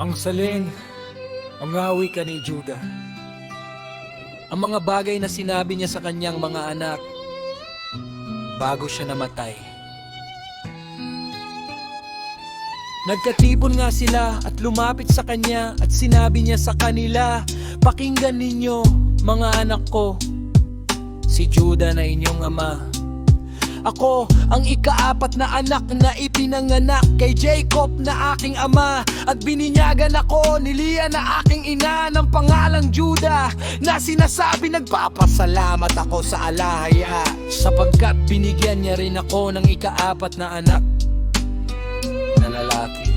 Ang saling, mangawi ka ni Juda. Ang mga bagay na sinabi niya sa kanyang mga anak bago siya namatay. Nagkatipon nga sila at lumapit sa kanya at sinabi niya sa kanila, "Pakinggan ninyo, mga anak ko, si Juda na inyong ama. Ako ang ika-4 na anak na ipinanganak kay Jacob na aking ama, at bininyagan ako ni Leah na aking ina ng pangalang Juda, na sinasabi nagpapasalamat ako sa alahaya, sapagkat binigyan niya rin ako ng ika-4 na anak na lalaki."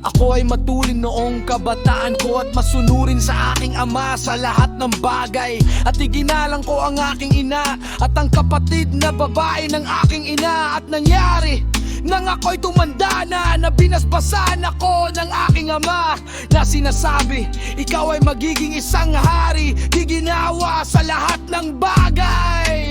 Ako ay matuling noong kabataan ko at masunurin sa aking ama sa lahat ng bagay, at iginalang ko ang aking ina at ang kapatid na babae ng aking ina. At nangyari nang ako'y tumanda na binasbasan ako ng aking ama, na sinasabi, "Ikaw ay magiging isang hari, di ginawa sa lahat ng bagay."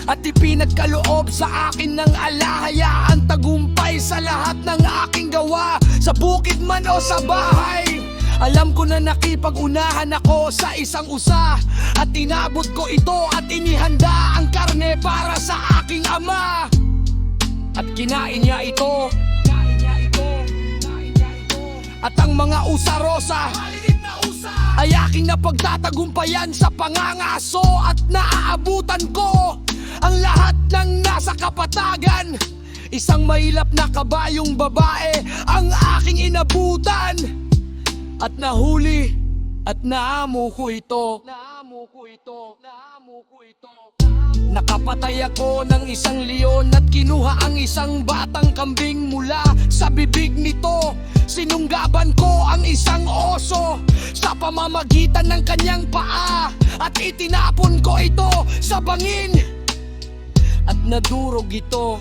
At ipinagkaloob sa akin ng alahaya ang tagumpay sa lahat ng aking gawa, sa bukid man o sa bahay. Alam ko na nakipag-unahan ako sa isang usa, at inabot ko ito at inihanda ang karne para sa aking ama, at kinain niya ito. At ang mga usa-rosa ay aking napagtatagumpayan sa pangangaso, at naaabutan ko ang lahat ng nasa kapatagan. Isang mahilap na kabayong babae ang aking inabutan, at nahuli at naamo ko ito. Nakapatay ako ng isang leon at kinuha ang isang batang kambing mula sa bibig nito. Sinunggaban ko ang isang oso sa pamamagitan ng kanyang paa, at itinapon ko ito sa bangin, at nadurog ito.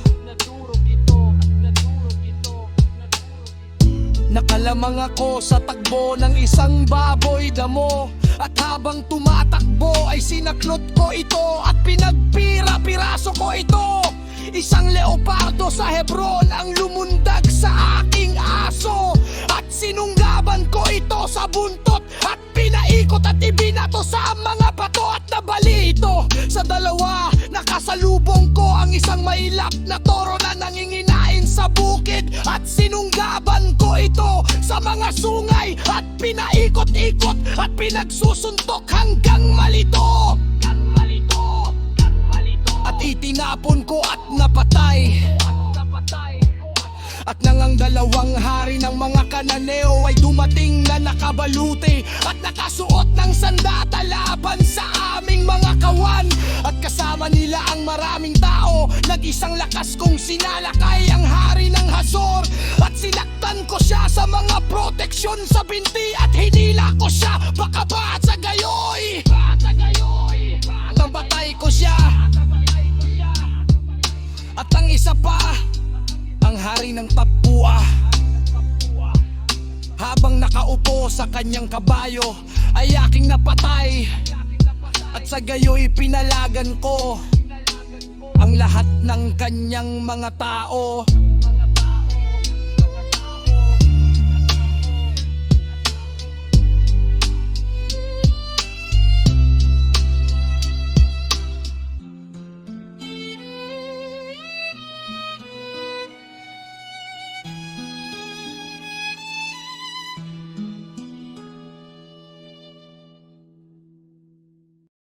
Nakalamang ako sa tagbo ng isang baboy damo, at habang tumatakbo ay sinaklot ko ito at pinagpira-piraso ko ito. Isang leopardo sa Hebron ang lumundag sa aking aso, at sinunggaban ko ito sa buntot at pinaikot at ibinato sa mga bato, at nabali ito sa dalawa. Nakasalubong ko ang isang mailap na toro na nanginginain sa bukid, at sinunggaban ko ito sa mga sungay at pinaikot-ikot at pinagsusuntok hanggang malito. At itinapon ko at napatay. At nang ang dalawang hari ng mga Kananeo ay dumating na nakabaluti at nakasuot ng sandata laban sa aming mga kawan, at kasama nila ang maraming tao, nag-isang lakas kong sinalakay ang hari ng Hazor, at sinaktan ko siya sa mga proteksyon sa binti, at hinila ko siya pakaba sa gayoy. Nabatay ko siya. At ang isa pa, ang hari ng Tapua, habang nakaupo sa kanyang kabayo ay aking napatay, at sa gayoy pinalagan ko ang lahat ng kanyang mga tao.